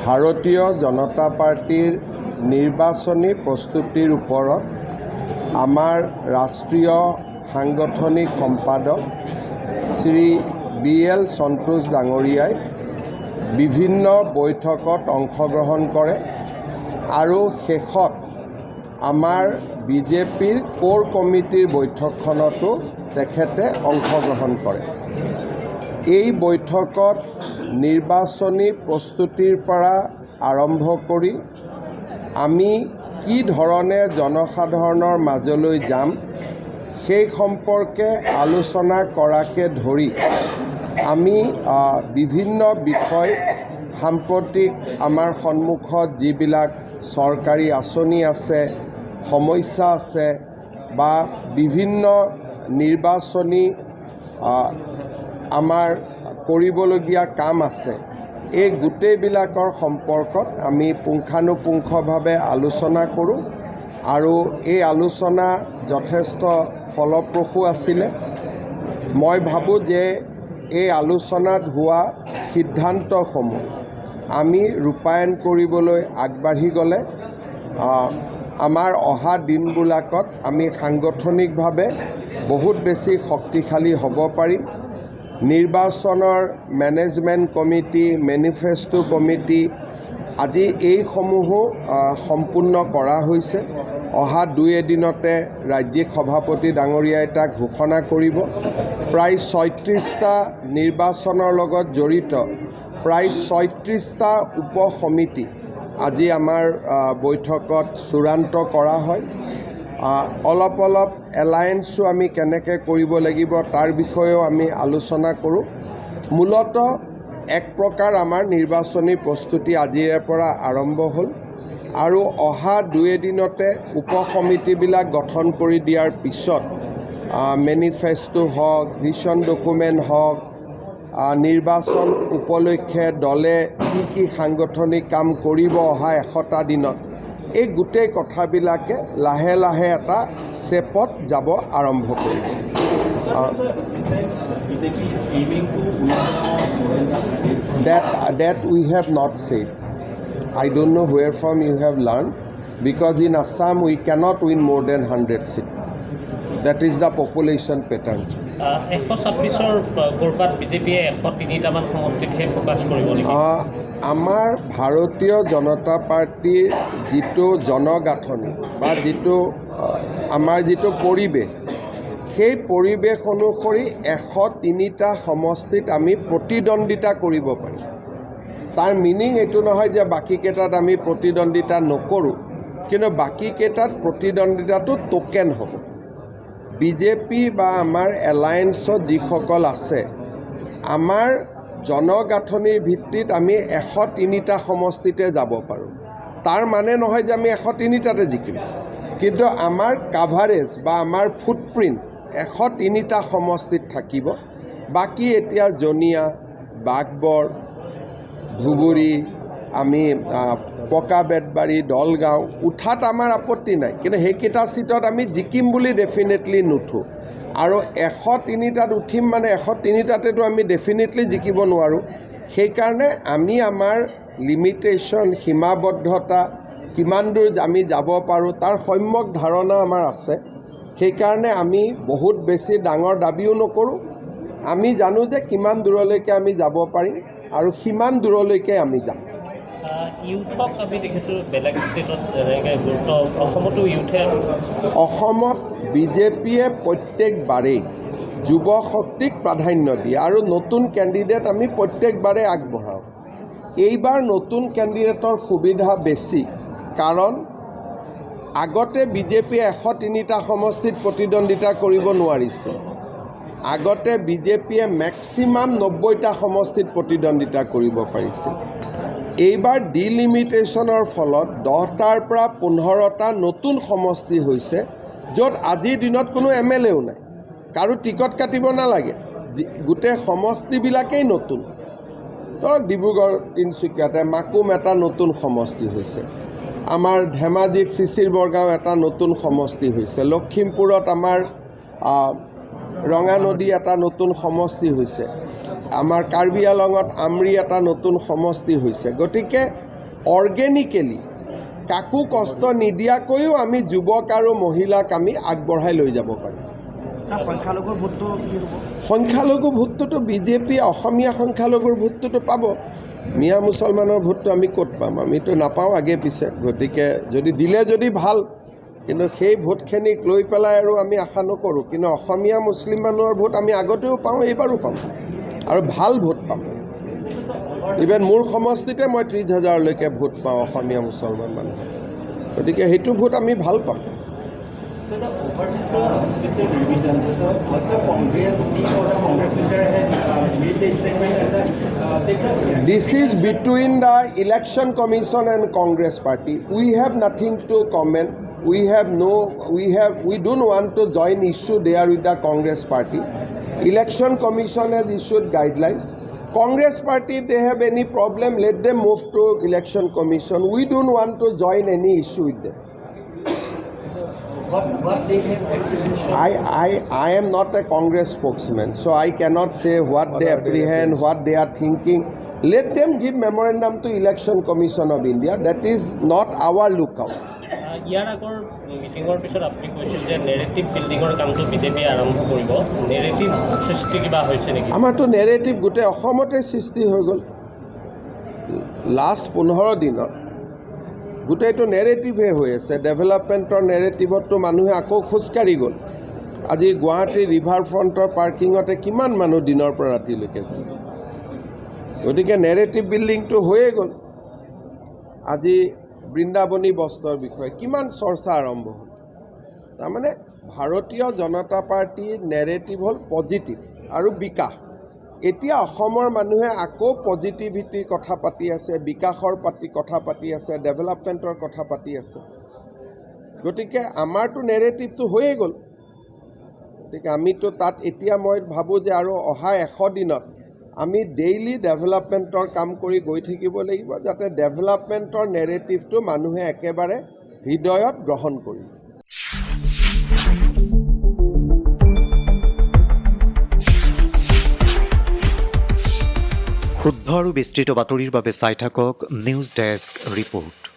ভাৰতীয় জনতা পাৰ্টিৰ নিৰ্বাচনী প্ৰস্তুতিৰ ওপৰত আমাৰ ৰাষ্ট্ৰীয় সাংগঠনিক সম্পাদক শ্ৰী BL সন্তোষ ডাঙৰীয়াই বিভিন্ন বৈঠকত অংশগ্ৰহণ কৰে আৰু শেষত আমাৰ বিজেপিৰ কোৰ কমিটিৰ বৈঠকখনতো তেখেতে অংশগ্ৰহণ কৰে। এই বৈঠকত নিৰ্বাচনী প্ৰস্তুতিৰ পৰা আৰম্ভ কৰি আমি কি ধৰণে জনসাধাৰণৰ মাজলৈ যাম সেই সম্পৰ্কে আলোচনা কৰাকে ধৰি আমি বিভিন্ন বিষয় সাম্প্ৰতিক আমাৰ সন্মুখত যিবিলাক চৰকাৰী আঁচনি আছে, সমস্যা আছে বা বিভিন্ন নিৰ্বাচনী আমাৰ কৰিবলগীয়া কাম আছে, এই গোটেইবিলাকৰ সম্পৰ্কত আমি পুংখানুপুংখভাৱে আলোচনা কৰোঁ আৰু এই আলোচনা যথেষ্ট ফলপ্ৰসূ আছিলে। মই ভাবোঁ যে এই আলোচনাত হোৱা সিদ্ধান্তসমূহ আমি ৰূপায়ণ কৰিবলৈ আগবাঢ়ি গ'লে আমাৰ অহা দিনবিলাকত আমি সাংগঠনিকভাৱে বহুত বেছি শক্তিশালী হ'ব পাৰিম। নিৰ্বাচনৰ মেনেজমেণ্ট কমিটি, মেনিফেষ্টো কমিটি আজি এইসমূহো সম্পূৰ্ণ কৰা হৈছে। অহা 2 দিনতে ৰাজ্যিক সভাপতি ডাঙৰীয়াই তাক ঘোষণা কৰিব। প্ৰায় 36টা নিৰ্বাচনৰ লগত জড়িত প্ৰায় 36টা উপসমিতি আজি আমাৰ বৈঠকত চূড়ান্ত কৰা হয়। অলপ এলায়েন্সো আমি কেনেকৈ কৰিব লাগিব তাৰ বিষয়েও আমি আলোচনা কৰোঁ। মূলতঃ এক প্ৰকাৰ আমাৰ নিৰ্বাচনী প্ৰস্তুতি আজিৰে পৰা আৰম্ভ হ'ল আৰু অহা 2 দিনতে উপসমিতিবিলাক গঠন কৰি দিয়াৰ পিছত মেনিফেষ্টো হওক, ভিজন ডকুমেণ্ট হওক, নিৰ্বাচন উপলক্ষে দলে কি সাংগঠনিক কাম কৰিব অহা 100টা দিনত, এই গোটেই কথাবিলাকে লাহে লাহে এটা চেপত যাব আৰম্ভ কৰিব। That we have not said. I don't know where from you have learned, because in Assam we cannot win more than 100 seats. That is the population pattern. 126ৰ ক'ৰবাত বিজেপিয়ে 103টামান সমষ্টিতহে ফ'কাছ কৰিব নেকি? আমাৰ ভাৰতীয় জনতা পাৰ্টিৰ যিটো জনগাঁথনি বা যিটো আমাৰ যিটো পৰিৱেশ, সেই পৰিৱেশ অনুসৰি 103টা সমষ্টিত আমি প্ৰতিদ্বন্দ্বিতা কৰিব পাৰিম। তাৰ মিনিং এইটো নহয় যে বাকীকেইটাত আমি প্ৰতিদ্বন্দ্বিতা নকৰোঁ, কিন্তু বাকীকেইটাত প্ৰতিদ্বন্দ্বিতাটো টোকেন হ'ব। বিজেপি বা আমাৰ এলায়েন্সত যিসকল আছে, আমাৰ জনগাঁথনিৰ ভিত্তিত আমি 103টা সমষ্টিতে যাব পাৰোঁ। তাৰ মানে নহয় যে আমি 103টাতে জিকিম, কিন্তু আমাৰ কাভাৰেজ বা আমাৰ ফুটপ্ৰিণ্ট 103টা সমষ্টিত থাকিব। বাকী এতিয়া জনিয়া, বাঘবৰ, ধুবুৰী, আমি পকা বেতবাৰী, দলগাঁও উঠাত আমাৰ আপত্তি নাই, কিন্তু সেইকেইটা চিটত আমি জিকিম বুলি ডেফিনেটলি নুঠোঁ। আৰু 103টাত উঠিম মানে 103টাতেতো আমি ডেফিনেটলি জিকিব নোৱাৰোঁ। সেইকাৰণে আমি আমাৰ লিমিটেশ্যন, সীমাবদ্ধতা, কিমান দূৰ আমি যাব পাৰোঁ তাৰ সম্যক ধাৰণা আমাৰ আছে। সেইকাৰণে আমি বহুত বেছি ডাঙৰ দাবীও নকৰোঁ। আমি জানো যে কিমান দূৰলৈকে আমি যাব পাৰিম আৰু সিমান দূৰলৈকে আমি যাম। ইউথক আমি দেখিছোঁ বেলেগ ষ্টেটত গুৰুত্ব, অসমতো ইউথে, অসমত বিজেপিয়ে প্ৰত্যেকবাৰেই যুৱ শক্তিক প্ৰাধান্য দিয়ে আৰু নতুন কেণ্ডিডেট আমি প্ৰত্যেকবাৰেই আগবঢ়াওঁ। এইবাৰ নতুন কেণ্ডিডেটৰ সুবিধা বেছি, কাৰণ আগতে বিজেপিয়ে 103টা সমষ্টিত প্ৰতিদ্বন্দ্বিতা কৰিব নোৱাৰিছিল। আগতে বিজেপিয়ে মেক্সিমাম 90টা সমষ্টিত প্ৰতিদ্বন্দ্বিতা কৰিব পাৰিছিল। এইবাৰ ডিলিমিটেশ্যনৰ ফলত 10টাৰ পৰা 15টা নতুন সমষ্টি হৈছে, য'ত আজিৰ দিনত কোনো MLAও নাই, কাৰো টিকট কাটিব নালাগে, গোটেই সমষ্টিবিলাকেই নতুন। ধৰক ডিব্ৰুগড়, তিনিচুকীয়াতে মাকুম এটা নতুন সমষ্টি হৈছে, আমাৰ ধেমাজিত চিচিৰ বৰগাঁও এটা নতুন সমষ্টি হৈছে, লখিমপুৰত আমাৰ ৰঙানদী এটা নতুন সমষ্টি হৈছে, আমাৰ কাৰ্বি আংলঙত আমৰি এটা নতুন সমষ্টি হৈছে। গতিকে অৰ্গেনিকেলি কাকো কষ্ট নিদিয়াকৈও আমি যুৱক আৰু মহিলাক আমি আগবঢ়াই লৈ যাব পাৰিম। সংখ্যালঘুৰ ভোটটো কি হ'ব? সংখ্যালঘু ভোটটোতো বিজেপি অসমীয়া সংখ্যালঘুৰ ভোটটোতো পাব, মিয়া মুছলমানৰ ভোটটো আমি ক'ত পাম? আমিতো নাপাওঁ আগে পিছে। গতিকে যদি দিলে যদি ভাল, কিন্তু সেই ভোটখিনিক লৈ পেলাই আৰু আমি আশা নকৰোঁ। কিন্তু অসমীয়া মুছলিম মানুহৰ ভোট আমি আগতেও পাওঁ, এইবাৰো পাম আৰু ভাল ভোট পাম। ইভেন মোৰ সমষ্টিতে মই 30,000লৈকে ভোট পাওঁ অসমীয়া মুছলমান মানুহ। গতিকে সেইটো ভোট আমি ভাল পাম। So the over this special division, so what's the Congress seat or the Congress leader has made the statement and they can. This is between the Election Commission and Congress Party. We have nothing to comment. We don't want to join issue there with the Congress Party. Election Commission has issued guidelines. Congress Party, if they have any problem, let them move to Election Commission. We don't want to join any issue with them. What they have apprehension. I am not a Congress spokesman, so I cannot say what they apprehend, what they are thinking. Let them give memorandum to Election Commission of India. That is not our lookout. ইয়াৰ আগৰ মিটিঙৰ পিছত আপুনি কৈছিল যে narrative বিল্ডিঙৰ কামটো বিজেপিয়ে আৰম্ভ কৰিব। নেৰেটিভ সৃষ্টি কিবা হৈছে নেকি? আমাৰতো নেৰেটিভ গোটেই অসমতে সৃষ্টি হৈ গ'ল। লাষ্ট 15 দিনত গোটেইটো নেৰেটিভহে হৈ আছে। ডেভেলপমেণ্টৰ নেৰেটিভততো মানুহে আকৌ খোজকাঢ়ি গ'ল। আজি গুৱাহাটী ৰিভাৰ ফ্ৰণ্টৰ পাৰ্কিঙতে কিমান মানুহ দিনৰ পৰা ৰাতিলৈকে যায়। গতিকে নেৰেটিভ বিল্ডিংটো হৈয়ে গ'ল। আজি বৃন্দাবনী বস্ত্ৰৰ বিষয়ে কিমান চৰ্চা আৰম্ভ হ'ল। তাৰমানে ভাৰতীয় জনতা পাৰ্টীৰ নেৰেটিভ হ'ল পজিটিভ আৰু বিকাশ। এতিয়া অসমৰ মানুহে আকৌ পজিটিভিটিৰ কথা পাতি আছে, বিকাশৰ কথা পাতি আছে, ডেভেলপমেণ্টৰ কথা পাতি আছে। গতিকে আমাৰতো নেৰেটিভটো হৈয়ে গ'ল। গতিকে আমিতো তাত এতিয়া মই ভাবোঁ যে আৰু অহা 100 দিনত আমি ডেইলি ডেভেলপমেণ্টৰ কাম কৰি গৈ থাকিব লাগিব, যাতে ডেভেলপমেণ্টৰ নেৰেটিভটো মানুহে একেবাৰে হৃদয়ত গ্ৰহণ কৰিব। শুদ্ধ আৰু বিস্তৃত বাতৰিৰ বাবে চাই থাকক নিউজ ডেস্ক ৰিপৰ্ট।